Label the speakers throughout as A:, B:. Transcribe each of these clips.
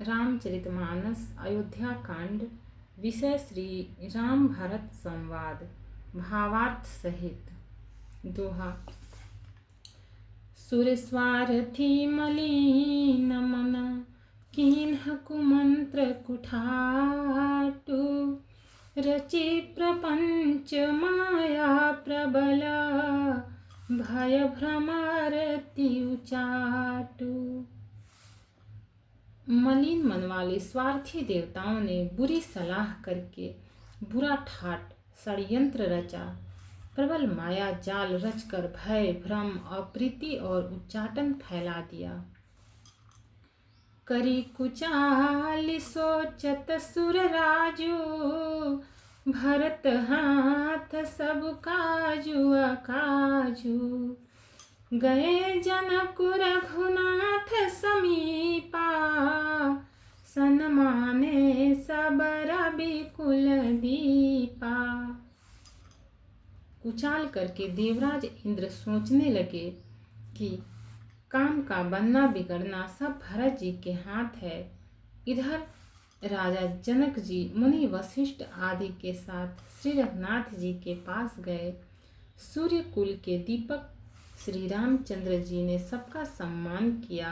A: रामचरितमानस अयोध्या कांड। विषय श्री राम भरत संवाद। भावार्थ सहित। दोहा। सुरस्वार्थी मलिन मन कीन्ह कुमंत्र कुठाटु रचि प्रपंच माया प्रबल भय भ्रमरति उचाटु। मलिन मन वाले स्वार्थी देवताओं ने बुरी सलाह करके बुरा ठाट षड्यंत्र रचा, प्रबल माया जाल रचकर भय भ्रम अप्रीति और उच्चाटन फैला दिया। करी कुचाल सोचत सुर राजू भरत हाथ सब काजू अकाजू। गए जनक रघुनाथ समीपा सन्माने सब रवि कुल दीपा। कुचाल करके देवराज इंद्र सोचने लगे कि काम का बनना बिगड़ना सब भरत जी के हाथ है। इधर राजा जनक जी मुनि वशिष्ठ आदि के साथ श्री रघुनाथ जी के पास गए। सूर्य कुल के दीपक श्री रामचंद्र जी ने सबका सम्मान किया।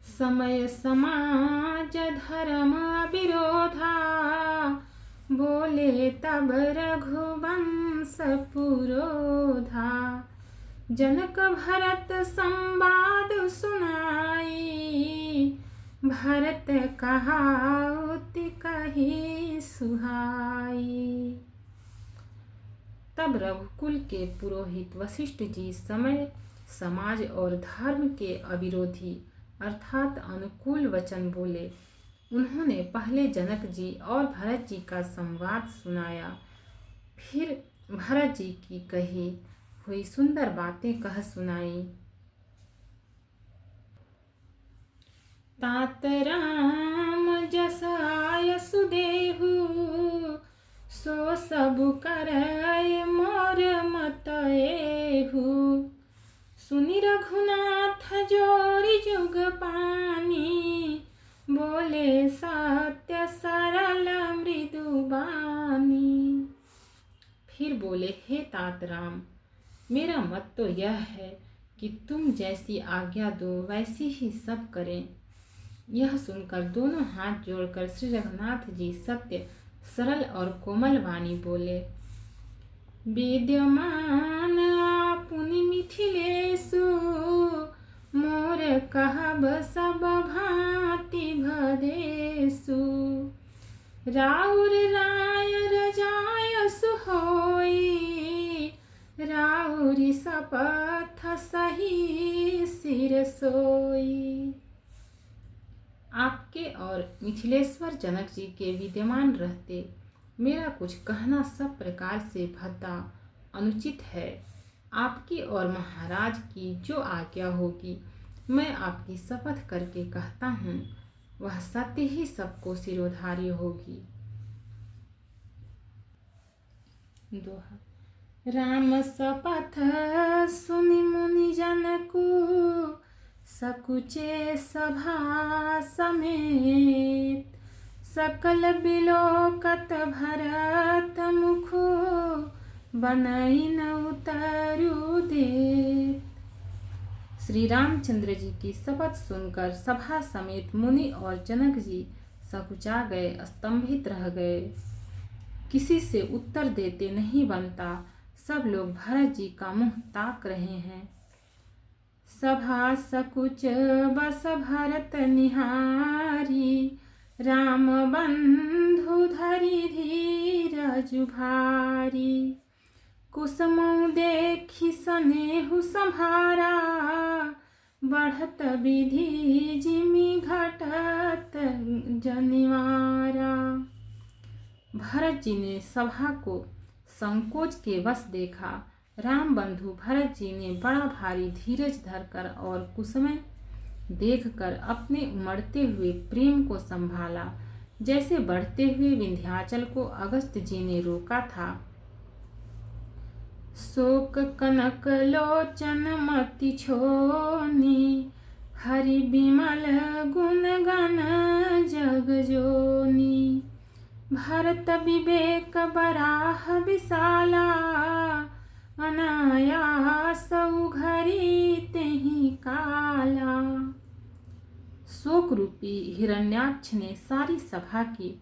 A: समय समाज धर्म विरोधा बोले तब रघुवंश पुरोधा। जनक भरत संवाद सुनाई भरत कहाउति कही सुहाई। तब रघुकुल के पुरोहित वशिष्ठ जी समय समाज और धर्म के अविरोधी अर्थात अनुकूल वचन बोले। उन्होंने पहले जनक जी और भरत जी का संवाद सुनाया, फिर भरत जी की कही हुई सुंदर बातें कह सुनाई। तात राम जस आय सुदेहु सो सब करय मोर मत एहु। सुनि रघुनाथ जोरि जुग पानी बोले सत्य सरल मृदु बानी। फिर बोले, हे तात राम, मेरा मत तो यह है कि तुम जैसी आज्ञा दो वैसी ही सब करें। यह सुनकर दोनों हाथ जोड़कर श्री रघुनाथ जी सत्य सरल और कोमल वाणी बोले। विद्यमान आपुनि मिथिलेषु मोर कहब सब भांति भदेषु। राउर राय रजाय सुहोई राउरि शपथ सही सिर सोई। आपके और मिथिलेश्वर जनक जी के विद्यमान रहते मेरा कुछ कहना सब प्रकार से भद्दा अनुचित है। आपकी और महाराज की जो आज्ञा होगी मैं आपकी शपथ करके कहता हूँ, वह सत्य ही सबको सिरोधार्य होगी। दोहा। राम शपथ सुनि मुनि जनकु सकुचे सभा समेत। सकल बिलोकत भरत मुखु बनई न उतरु देत। श्री रामचंद्र जी की शपथ सुनकर सभा समेत मुनि और जनक जी सकुचा गए, स्तंभित रह गए। किसी से उत्तर देते नहीं बनता। सब लोग भरत जी का मुंह ताक रहे हैं। सभा सकुच बस भरत निहारी राम बंधु धरि धीरज भारी। कुसुमौ देखि सनेहु संभारा बढ़त विधि जिमि घटत जनिवारा। भरत जी ने सभा को संकोच के वश देखा। राम बंधु भरत जी ने बड़ा भारी धीरज धरकर और कुसुमें देखकर अपने उमड़ते हुए प्रेम को संभाला, जैसे बढ़ते हुए विंध्याचल को अगस्त जी ने रोका था। शोक कनक लोचन मति छोनी हरि बिमल गुण गण जग जोनी। भरत विवेक बराह विशाला, अनायास उघरी तेहि काला। शोक रूपी हिरण्याक्ष ने सारी सभा की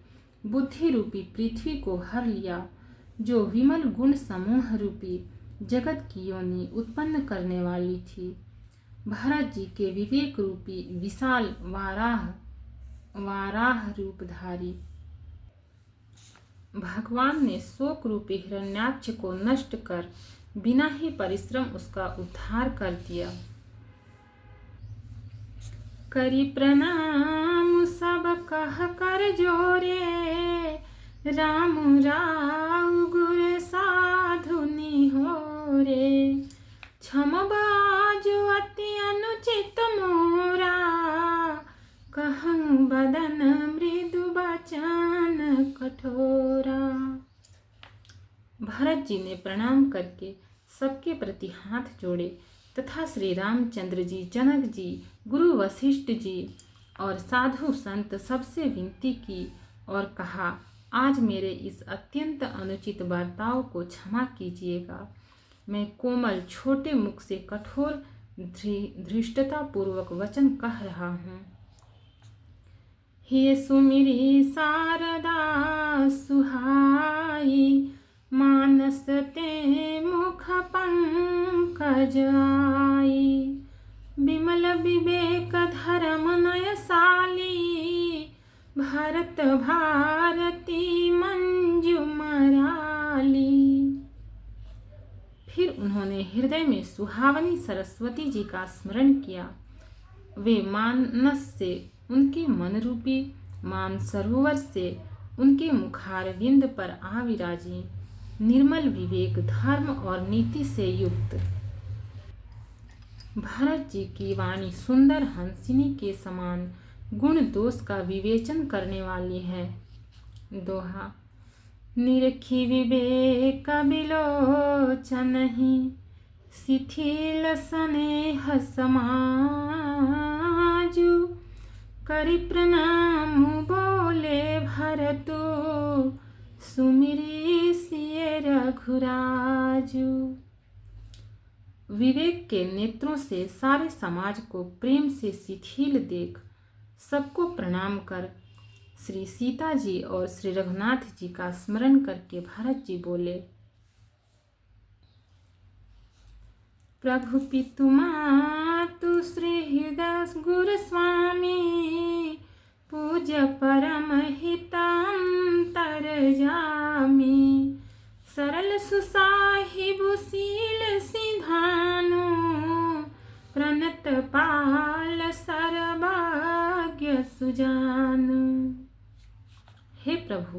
A: बुद्धि रूपी पृथ्वी को हर लिया, जो विमल गुण समूह रूपी जगत की योनि उत्पन्न करने वाली थी। भरत जी के विवेक रूपी विशाल वाराह रूपधारी भगवान ने शोक रूपी हिरण्याक्ष को नष्ट कर बिना ही परिश्रम उसका उद्धार कर दिया। करी प्रणाम सब कह कर जोरे, राम राव गुर साधु निहोरे। क्षम बाजु अति अनुचित मोरा, कहूँ बदन मृदु बचन कठोरा। भरत जी ने प्रणाम करके सबके प्रति हाथ जोड़े तथा श्री रामचंद्र जी, जनक जी, गुरु वशिष्ठ जी और साधु संत सबसे विनती की और कहा, आज मेरे इस अत्यंत अनुचित बर्ताव को क्षमा कीजिएगा। मैं कोमल छोटे मुख से कठोर धृष्टता पूर्वक वचन कह रहा हूँ। हे सुमिरी शारदा सुहाई, मानस ते मुख पंकज आई। विमल विवेक धर्म नयसाली, भरत भारती मंजू मराली। फिर उन्होंने हृदय में सुहावनी सरस्वती जी का स्मरण किया। वे मानस से उनके मन रूपी मान सरोवर से उनके मुखारविंद पर आ विराजी, निर्मल विवेक धर्म और नीति से युक्त। भरत जी की वाणी सुंदर हंसिनी के समान गुण दोष का विवेचन करने वाली है। दोहा। निरखी विवेक बिलोचनहि, शिथिल स्नेह समाजु। करि प्रणाम बोले भरतु, सुमिरी सिय रघुराजु। विवेक के नेत्रों से सारे समाज को प्रेम से शिथिल देख सबको प्रणाम कर श्री सीता जी और श्री रघुनाथ जी का स्मरण करके भरत जी बोले, प्रभु पितु मातु श्री हृदय गुरु स्वामी, पूज्य परम हितांतर जामी। सरल सुसाहिबु शील सिधानु, प्रणत पाल सर्वज्ञ सुजानु। हे प्रभु,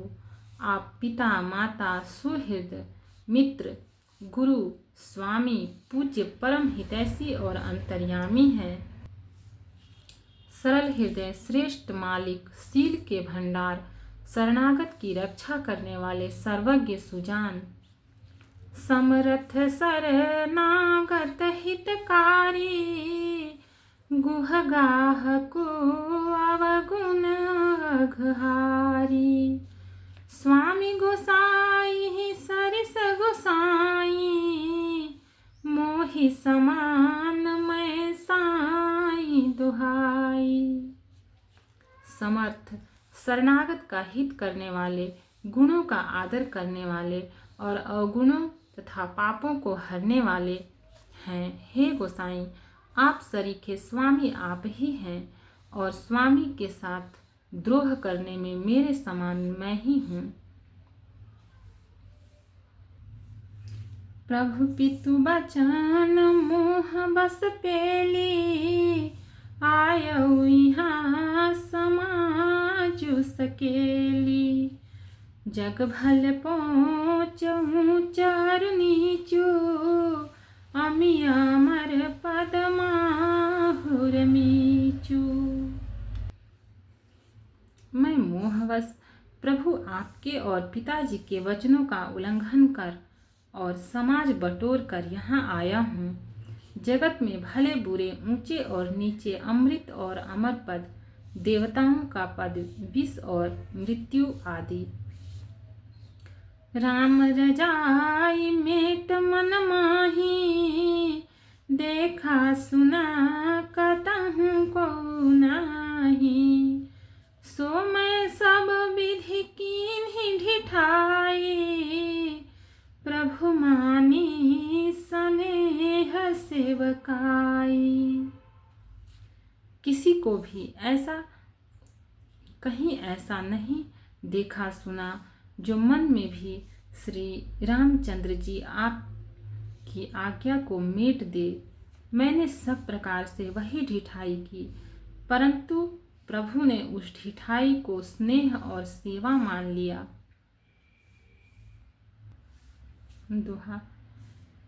A: आप पिता माता सुहृद मित्र गुरु स्वामी पूज्य परम हितैषी और अंतर्यामी हैं। सरल हृदय श्रेष्ठ मालिक, शील के भंडार, शरणागत की रक्षा करने वाले सर्वज्ञ सुजान। समर्थ शरणागत हितकारी, गुहगाह को अवगुण अघहारी। स्वामी गोसाई ही सरिस गोसाई, मोहि समान मैं साई दुहाई। समर्थ शरणागत का हित करने वाले, गुणों का आदर करने वाले और अवगुणों तथा पापों को हरने वाले हैं। हे गोसाई, आप सरीखे स्वामी आप ही हैं और स्वामी के साथ द्रोह करने में मेरे समान मैं ही हूँ। प्रभु पितु बचन मोह बस पेली, आयऊ यहाँ समाजु सकेली। जग भल पहुँचूं चारु नीचू, अमिया मर पद माहुर मीचू। मैं मोहवश प्रभु आपके और पिताजी के वचनों का उल्लंघन कर और समाज बटोर कर यहाँ आया हूँ। जगत में भले बुरे, ऊंचे और नीचे, अमृत और अमर पद, देवताओं का पद, विष और मृत्यु आदि। राम रजाई मेट मन माही, देखा सुना कतहु को नाही। सो मैं सब विधि कीन्ही ढिठाई, प्रभु मानी स्नेह सेवकाई। किसी को भी कहीं ऐसा नहीं देखा सुना जो मन में भी श्री रामचंद्र जी आपकी आज्ञा को मेट दे। मैंने सब प्रकार से वही ढिठाई की, परंतु प्रभु ने उस ढिठाई को स्नेह और सेवा मान लिया। दोहा।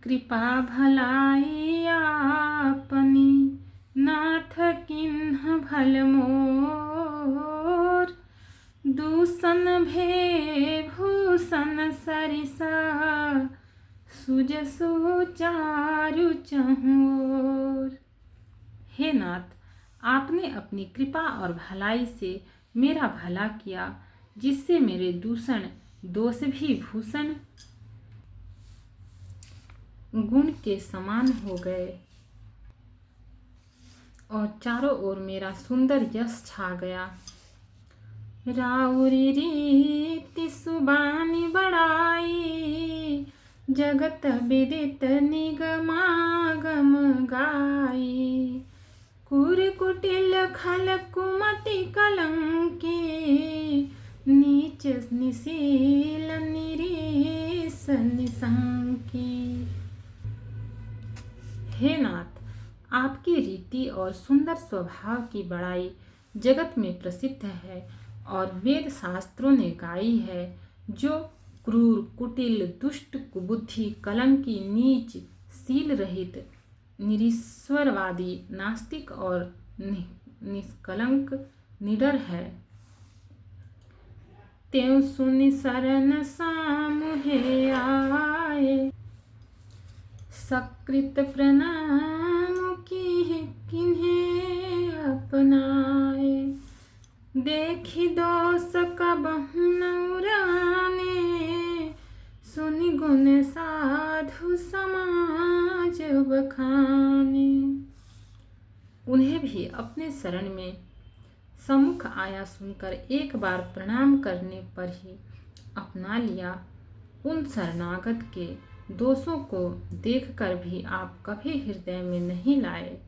A: कृपा भलाई आपनी, नाथ किन्ह भल मोर। दूषण भे भूषण सरिसा, सुजसु चारु चहुर। हे नाथ, आपने अपनी कृपा और भलाई से मेरा भला किया, जिससे मेरे दूषण दोष भी भूषण गुण के समान हो गए और चारों ओर मेरा सुंदर यश छा गया। राउरी रीति सुबानी बड़ाई, जगत विदित निगमागम गाई। कुर कुटिल खल कुमति कलंकी, नीच निशील निरीस निसंकी। हे नाथ, आपकी रीति और सुंदर स्वभाव की बड़ाई जगत में प्रसिद्ध है और वेद शास्त्रों ने गाई है। जो क्रूर, कुटिल, दुष्ट, कुबुद्धि, कलंकी, नीच, शील रहित, निरीश्वरवादी, नास्तिक और निष्कलंक निडर है, त्यों सुनि शरण सामुहे आए। सकृत प्रणाम की किन्हें अपनाए, देखी दोष कबहु न उराने। सुनि गुण साधु समाज बखाने। उन्हें भी अपने शरण में सम्मुख आया सुनकर एक बार प्रणाम करने पर ही अपना लिया। उन शरणागत के दोषों को देखकर भी आप कभी हृदय में नहीं लाए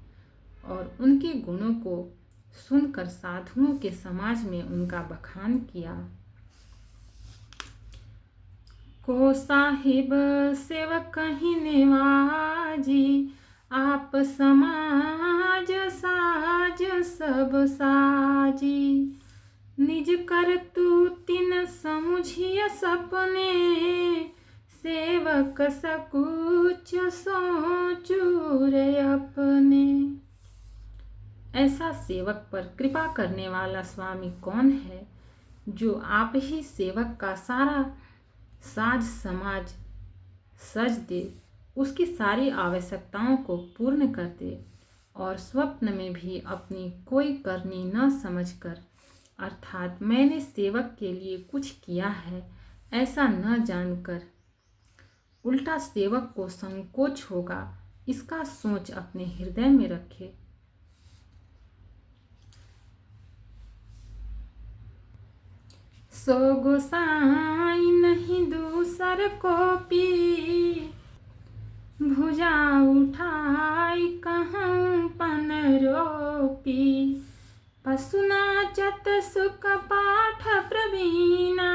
A: और उनके गुणों को सुनकर साधुओं के समाज में उनका बखान किया। को साहिब सेवक कहीं नेवाजी, आप समाज साज सब साजी। निज कर तू तिन समुझिय सपने, सेवक सकुच सोचूर अपने। ऐसा सेवक पर कृपा करने वाला स्वामी कौन है, जो आप ही सेवक का सारा साज समाज सज दे, उसकी सारी आवश्यकताओं को पूर्ण कर दे और स्वप्न में भी अपनी कोई करनी न समझकर, अर्थात मैंने सेवक के लिए कुछ किया है ऐसा न जानकर, उल्टा सेवक को संकोच होगा, इसका सोच अपने हृदय में रखे। सो गोसाई नहीं दूसर को पी, भुजा उठाई कहूँ पन रोपी। पशु नाचत सुख पाठ प्रवीणा,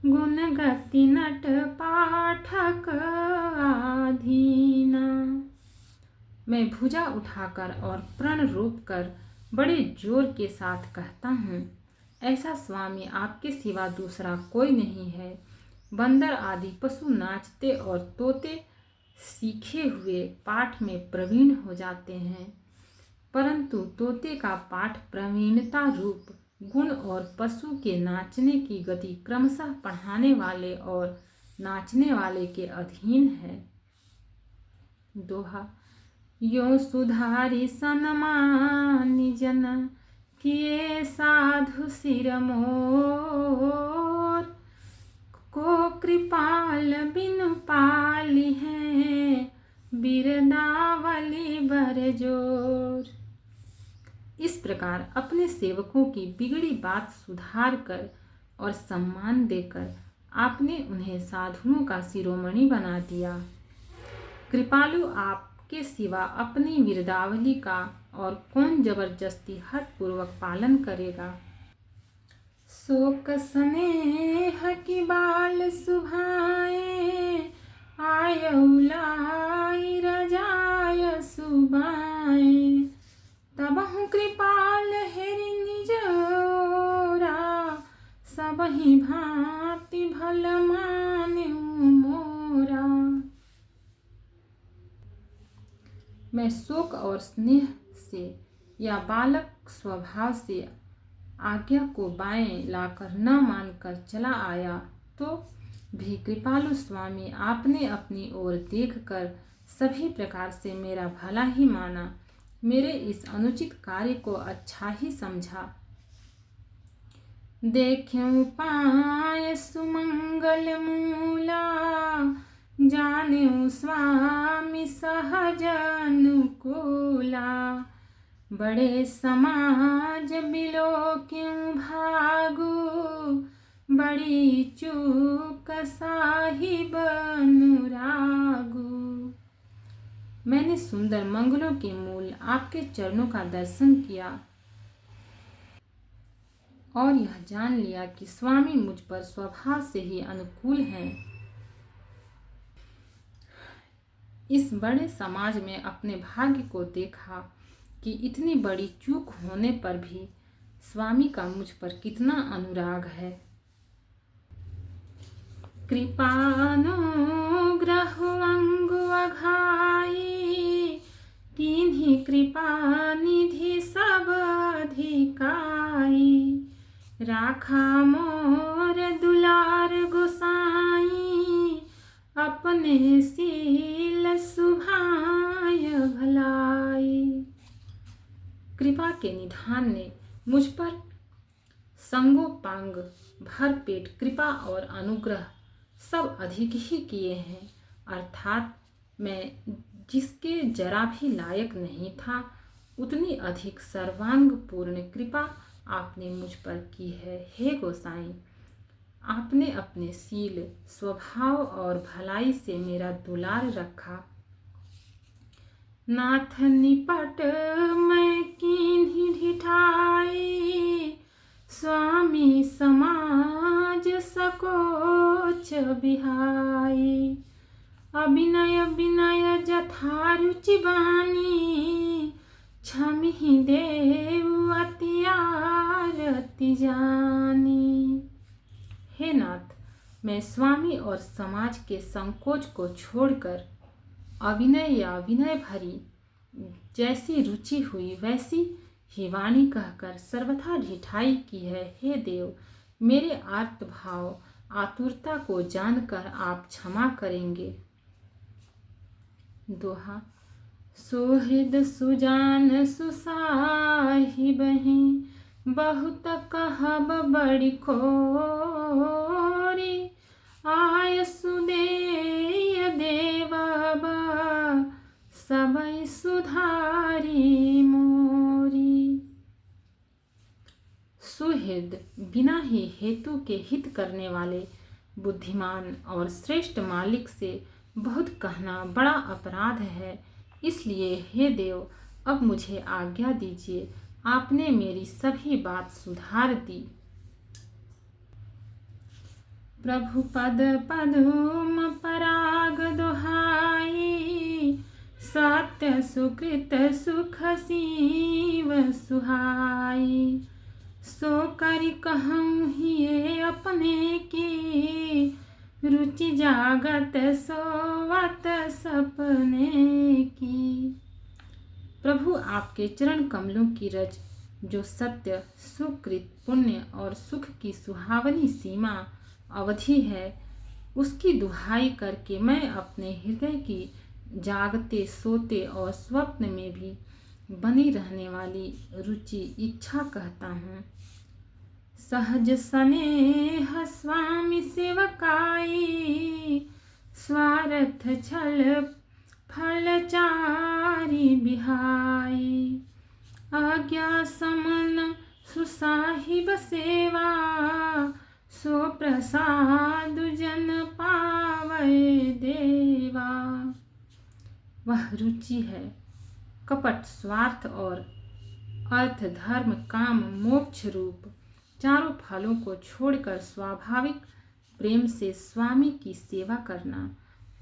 A: गुण गति नट पाठक आधीना। मैं भुजा उठाकर और प्रण रोप कर बड़े जोर के साथ कहता हूँ, ऐसा स्वामी आपके सिवा दूसरा कोई नहीं है। बंदर आदि पशु नाचते और तोते सीखे हुए पाठ में प्रवीण हो जाते हैं, परंतु तोते का पाठ प्रवीणता रूप गुण और पशु के नाचने की गति क्रमशः पढ़ाने वाले और नाचने वाले के अधीन है। दोहा। यो सुधारी सन्मानी जन, किए साधु सिर मोर। को कृपाल बिनु पाली है, बिरदावली बरजोर। इस प्रकार अपने सेवकों की बिगड़ी बात सुधार कर और सम्मान देकर आपने उन्हें साधुओं का शिरोमणि बना दिया। कृपालु आपके सिवा अपनी बिरदावली का और कौन जबरदस्ती हठपूर्वक पालन करेगा। शोक स्नेह की बाल सुभाए, आयउलाई रजाय सुबाए। तबहु कृपाल हेरि निजोरा, सबहि भांति भल मान्यु मोरा। मैं शोक और स्नेह से या बालक स्वभाव से आज्ञा को बाएं लाकर न मानकर चला आया तो भी कृपालु स्वामी आपने अपनी ओर देखकर सभी प्रकार से मेरा भला ही माना, मेरे इस अनुचित कार्य को अच्छा ही समझा। देख्यं पाय सुमंगल मूला, जान्यं स्वामी सहज अनुकूला। बड़े समाज बिलो क्यों भागू, बड़ी चूक साहिब अनुरागू। मैंने सुंदर मंगलों के मूल आपके चरणों का दर्शन किया और यह जान लिया कि स्वामी मुझ पर स्वभाव से ही अनुकूल हैं। इस बड़े समाज में अपने भाग्य को देखा कि इतनी बड़ी चूक होने पर भी स्वामी का मुझ पर कितना अनुराग है। कृपानुग्रह अंगु अघाई, किन्हीं कृपा निधि सब अधिकाई। राखा मोर दुलार गोसाई, अपने सील सुभाय भलाई। कृपा के निधान ने मुझ पर संगोपांग भर पेट कृपा और अनुग्रह सब अधिक ही किए हैं, अर्थात मैं जिसके जरा भी लायक नहीं था उतनी अधिक सर्वांग पूर्ण कृपा आपने मुझ पर की है। हे गोसाई, आपने अपने शील, स्वभाव और भलाई से मेरा दुलार रखा। नाथ निपट मैं कीन्ही ढिठाई, स्वामी समाज सकोच बिहाई। अभिनय विनय जथा रुचि बानी, क्षमिहि देव अति आरती जानी। हे नाथ, मैं स्वामी और समाज के संकोच को छोड़कर अभिनय या विनय भरी जैसी रुचि हुई वैसी ही वाणी कहकर सर्वथा ढिठाई की है। हे देव, मेरे आर्तभाव आतुरता को जानकर आप क्षमा करेंगे। दोहा। सुहृद सुजान सुसाहिबहि, बहुत कहब बड़ी खोरी। आय सुदेय देवब, सबई सुधारी मोरी। सुहृद बिना ही हेतु के हित करने वाले बुद्धिमान और श्रेष्ठ मालिक से बहुत कहना बड़ा अपराध है। इसलिए हे देव, अब मुझे आज्ञा दीजिए, आपने मेरी सभी बात सुधार दी। प्रभु पद पदुम पराग दोहाई, सत्य सुकृत सुख सीव सुहाई। सो करि कहूँ हिये अपने की, रुचि जागत सोवत सपने की। प्रभु आपके चरण कमलों की रज, जो सत्य, सुकृत, पुण्य और सुख की सुहावनी सीमा अवधि है, उसकी दुहाई करके मैं अपने हृदय की जागते सोते और स्वप्न में भी बनी रहने वाली रुचि इच्छा कहता हूँ। सहज स्नेह स्वामी सेवकाई, स्वार्थ छल फलचारी बिहाई। आज्ञा समन सुसाहिब सेवा, सो प्रसाद जन पावै देवा। वह रुचि है कपट, स्वार्थ और अर्थ, धर्म, काम, मोक्ष रूप चारों फलों को छोड़कर स्वाभाविक प्रेम से स्वामी की सेवा करना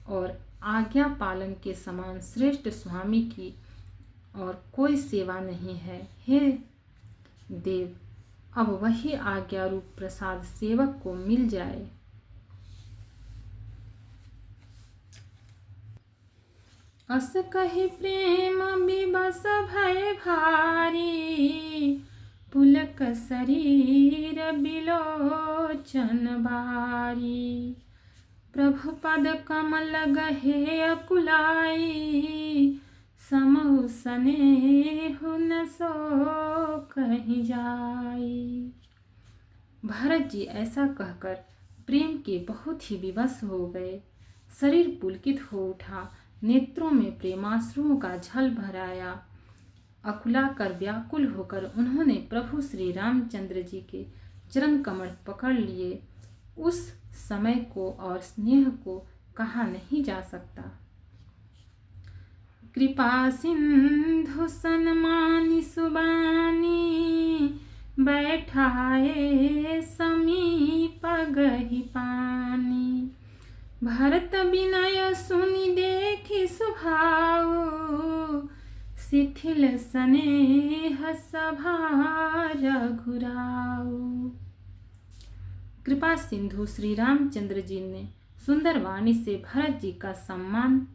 A: और आज्ञा पालन के समान श्रेष्ठ स्वामी की और कोई सेवा नहीं है। हे देव, अब वही आज्ञा रूप प्रसाद सेवक को मिल जाए। अस कहि प्रेम विवश भय भारी, पुलक शरीर बिलोचन बारी। प्रभु पद कमल गहे अकुलाई, समहु स्नेहु न सो कहीं जाई। भरत जी ऐसा कहकर प्रेम के बहुत ही विवश हो गए। शरीर पुलकित हो उठा, नेत्रों में प्रेमाश्रुओं का झल भर आया। अकुला कर व्याकुल होकर उन्होंने प्रभु श्री रामचंद्र जी के चरण कमल पकड़ लिए। उस समय को और स्नेह को कहा नहीं जा सकता। कृपा सिंधु सन्मानी सुबानी, बैठाए समीप गहि पानी। भरत विनय सुनि देखि सुभाऊ, शिथिल स्नेह सभा रघुराऊ। कृपा सिंधु श्री रामचंद्र जी ने सुंदर वाणी से भरत जी का सम्मान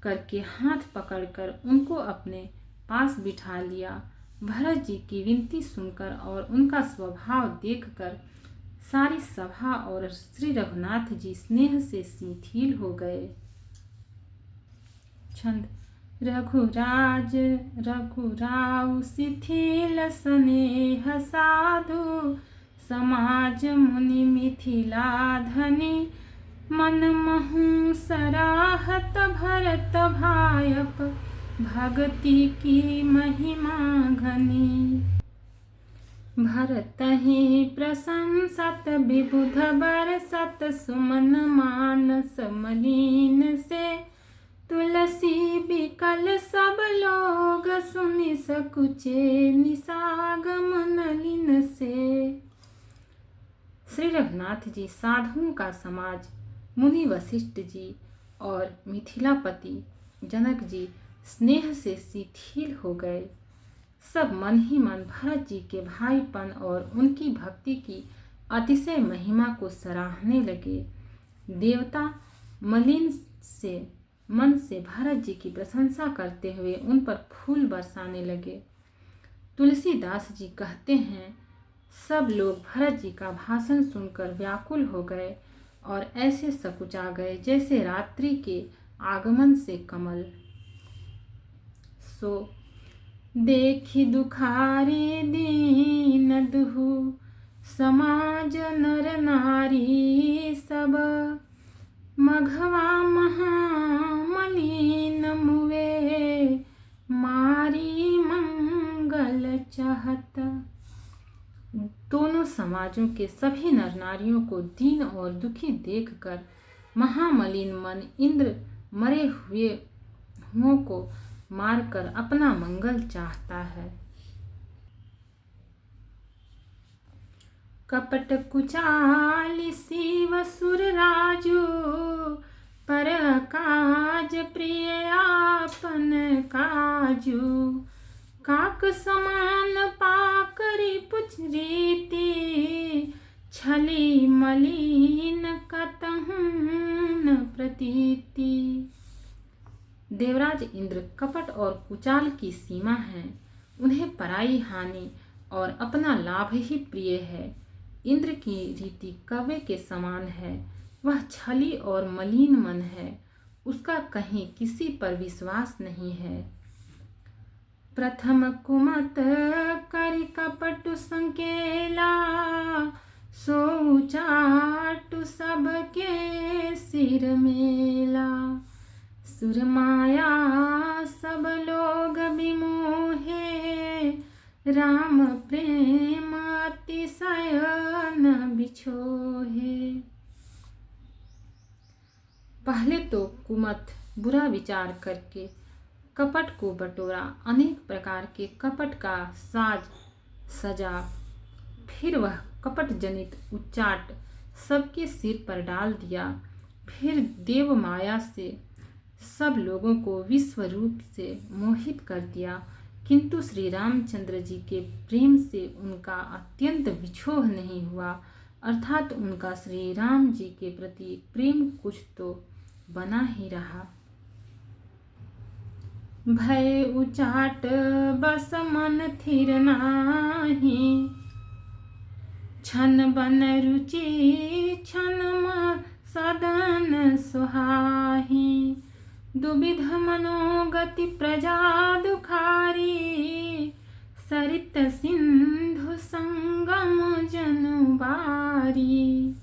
A: करके हाथ पकड़कर उनको अपने पास बिठा लिया। भरत जी की विनती सुनकर और उनका स्वभाव देखकर सारी सभा और श्री रघुनाथ जी स्नेह से शिथिल हो गए। छंद। रघुराज रघुराऊ शिथिल स्नेह साधु, समाज मुनि मिथिला धनी। मन महु सराहत भरत भायप, भगति की महिमा घनी। भरत ही प्रशंसत विबुध बरसत, सुमन मानस मलिन से। तुलसी बिकल सब लोग, सुनि सकुचे निसागम नलिन से। श्री रघुनाथ जी साधुओं का समाज, मुनि वशिष्ठ जी और मिथिलापति जनक जी स्नेह से शिथिल हो गए। सब मन ही मन भरत जी के भाईपन और उनकी भक्ति की अतिशय महिमा को सराहने लगे। देवता मलिन से मन से भरत जी की प्रशंसा करते हुए उन पर फूल बरसाने लगे। तुलसीदास जी कहते हैं, सब लोग भरत जी का भाषण सुनकर व्याकुल हो गए और ऐसे सकुचा गए जैसे रात्रि के आगमन से कमल। सो देखी दुखारी दीन दुहु, समाज नर नारी सब। मघवा महामलिन मुए, मारी मंगल चाहत। दोनों समाजों के सभी नर नारियों को दीन और दुखी देखकर महामलिन मन इंद्र मरे हुओं को मारकर अपना मंगल चाहता है। कपट कुचाली शिव सुर राजू, पर काज प्रिय आपन काजू। काक समान पाकरी पुछ रीति, छली मलिन कतहु न प्रतीति। देवराज इंद्र कपट और कुचाल की सीमा है। उन्हें पराई हानि और अपना लाभ ही प्रिय है। इंद्र की रीति कव्य के समान है। वह छली और मलिन मन है। उसका कहीं किसी पर विश्वास नहीं है। प्रथम कुमत करि कपटु संकेला, सो चाटु सबके सिर मेला। सुरमाया सब लोग विमोहे, राम प्रेम अतिशय न बिछोहे। पहले तो कुमत बुरा विचार करके कपट को बटोरा, अनेक प्रकार के कपट का साज सजा, फिर वह कपट जनित उच्चाट सबके सिर पर डाल दिया। फिर देव माया से सब लोगों को विश्व रूप से मोहित कर दिया, किंतु श्री रामचंद्र जी के प्रेम से उनका अत्यंत विछोह नहीं हुआ, अर्थात उनका श्री राम जी के प्रति प्रेम कुछ तो बना ही रहा। भय उचाट बस मन थिर नाही, छन बन रुचि छन सदन सुहाही। दुविध मनोगति प्रजा दुखारी, सरित सिंधु संगम जनुबारी।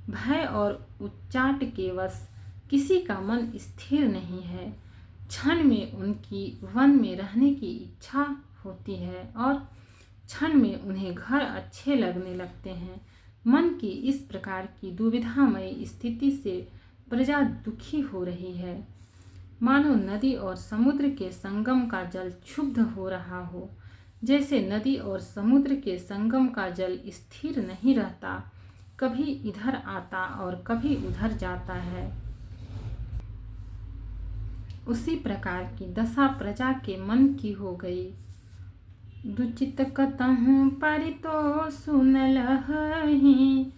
A: भय और उच्चाट के वश किसी का मन स्थिर नहीं है। क्षण में उनकी वन में रहने की इच्छा होती है और क्षण में उन्हें घर अच्छे लगने लगते हैं। मन की इस प्रकार की दुविधामय स्थिति से प्रजा दुखी हो रही है, मानो नदी और समुद्र के संगम का जल क्षुब्ध हो रहा हो। जैसे नदी और समुद्र के संगम का जल स्थिर नहीं रहता, कभी इधर आता और कभी उधर जाता है, उसी प्रकार की दशा प्रजा के मन की हो गई। दुचित कतहु परितो सुन लहहि,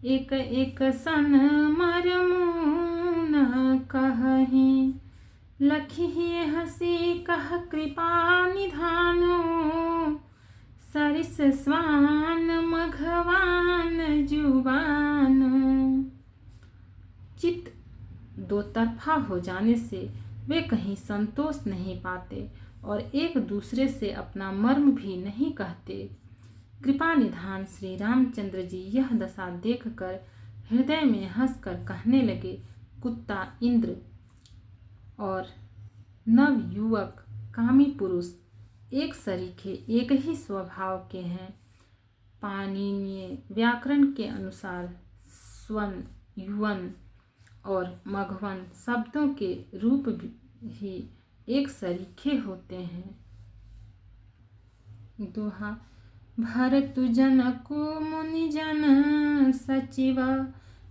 A: एक एक सन मरमु न कहहि। लखिहि हसी कह कृपा निधानो, सरिस स्वान मघवान जुबानो। चित्त दो तरफा हो जाने से वे कहीं संतोष नहीं पाते और एक दूसरे से अपना मर्म भी नहीं कहते। कृपा निधान श्री रामचंद्र जी यह दशा देखकर हृदय में हंसकर कहने लगे, कुत्ता इंद्र और नव युवक कामी पुरुष एक सरीखे एक ही स्वभाव के हैं। पाणिनीय व्याकरण के अनुसार स्वन, युवन और मघवन शब्दों के रूप ही एक सरीखे होते हैं। दोहा। भरतु जनकु मुनि जन सचिव,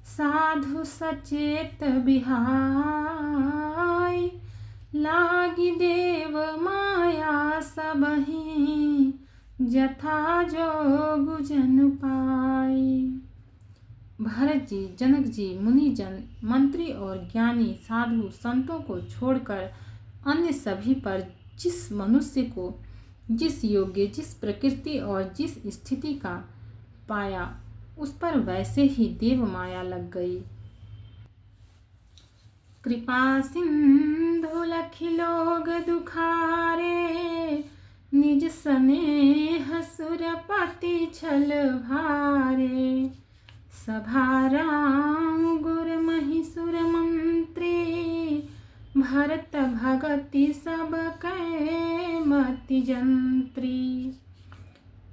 A: साधु सचेत बिहाय। लागी देव माया सबहि, जथा जोग जन पाई। भरत जी, जनक जी, मुनिजन, मंत्री और ज्ञानी साधु संतों को छोड़कर अन्य सभी पर जिस मनुष्य को जिस योग्य, जिस प्रकृति और जिस स्थिति का पाया, उस पर वैसे ही देव माया लग गई। कृपा सिंधु लखि लोग दुखारे, निज स्नेह सुरपति छल भारे। सभा राम गुर महिसुर मंत्री, भरत भगति सब कै मति जंत्री।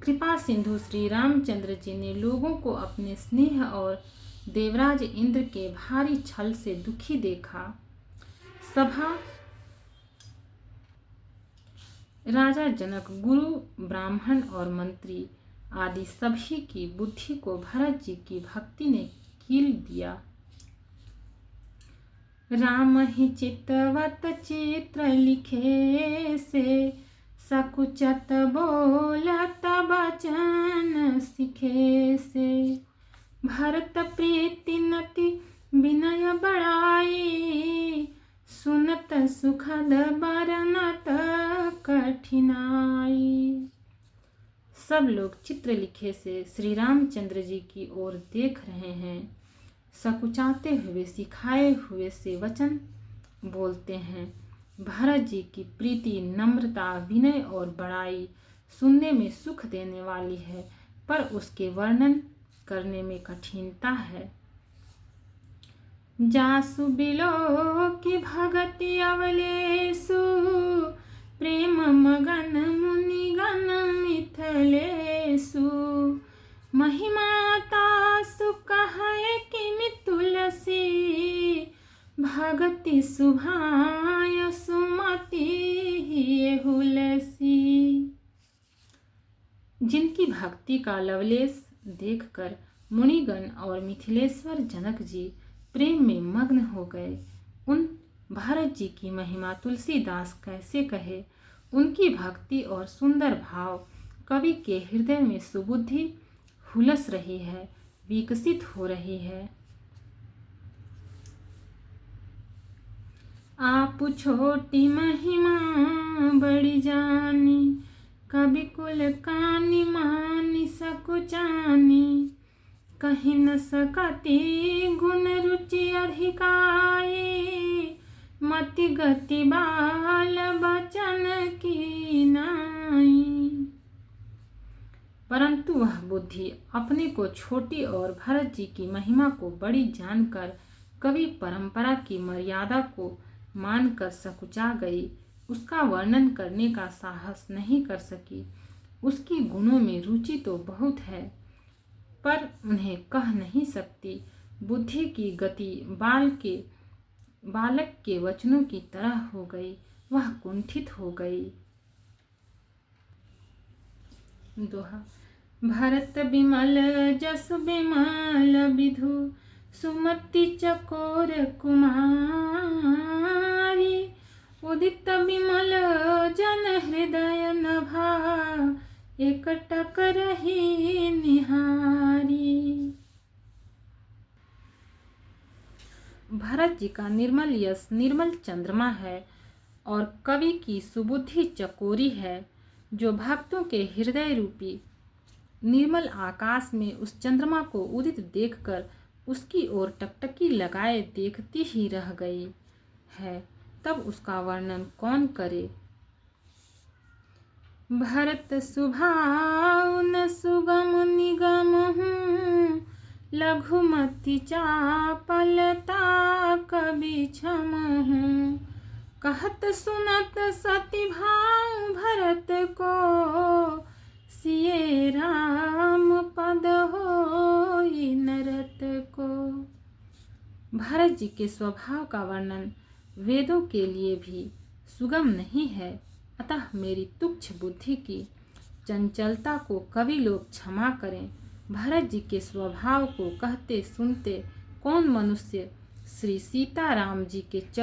A: कृपा सिंधु श्री रामचंद्र जी ने लोगों को अपने स्नेह और देवराज इंद्र के भारी छल से दुखी देखा। सभा राजा जनक, गुरु, ब्राह्मण और मंत्री आदि सभी की बुद्धि को भरत जी की भक्ति ने कील दिया। राम ही चितवत चित्र लिखे से, सकुचत बोलत बचन सिखे से। भरत प्रीति नति विनय बड़ाई, सुनत सुखद बरनत कठिनाई। सब लोग चित्र लिखे से श्री रामचंद्र जी की ओर देख रहे हैं। सकुचाते हुए, सिखाए हुए से वचन बोलते हैं। भरत जी की प्रीति, नम्रता, विनय और बड़ाई सुनने में सुख देने वाली है, पर उसके वर्णन करने में कठिनता है। जासु बिलो की भगति अवलेसु, प्रेम मगन मुनिगण मिथिलेसु। महिमा तासु कहे किमि तुलसी, भगति सुभाय सुमति हुलसी। जिनकी भक्ति का लवलेश देखकर मुनिगण और मिथिलेश्वर जनक जी प्रेम में मग्न हो गए, उन भरत जी की महिमा तुलसीदास कैसे कहे। उनकी भक्ति और सुंदर भाव कवि के हृदय में सुबुद्धि हुलस रही है, विकसित हो रही है। आप छोटी महिमा बड़ी जानी, कवि कुल कानी मानी सकुचानी। कहीं न सकती गुण रुचि अधिकाई, मति गति बाल बचन की नाई। परंतु वह बुद्धि अपने को छोटी और भरत जी की महिमा को बड़ी जानकर कवि परंपरा की मर्यादा को मानकर सकुचा गई। उसका वर्णन करने का साहस नहीं कर सकी। उसकी गुणों में रुचि तो बहुत है, पर उन्हें कह नहीं सकती। बुद्धि की गति बालक के वचनों की तरह हो गई, वह कुंठित हो गई। दोहा। भरत बिमल जस बिमल विधु, सुमति चकोर कुमारी। उदित बिमल जन हृदय नभा, एकटक रही निहारी। भरत जी का निर्मल यश निर्मल चंद्रमा है और कवि की सुबुद्धि चकोरी है, जो भक्तों के हृदय रूपी निर्मल आकाश में उस चंद्रमा को उदित देखकर उसकी ओर टकटकी लगाए देखती ही रह गई है। तब उसका वर्णन कौन करे। भरत सुभाव न सुगम निगम हूँ, लघुमति चापलता कवि क्षम हूँ। कहत सुनत सति भाव भरत को, सिए राम पद होई नरत को। भरत जी के स्वभाव का वर्णन वेदों के लिए भी सुगम नहीं है, अतः मेरी तुच्छ बुद्धि की चंचलता को कवि लोग क्षमा करें। भरत जी के स्वभाव को कहते सुनते कौन मनुष्य श्री सीताराम जी के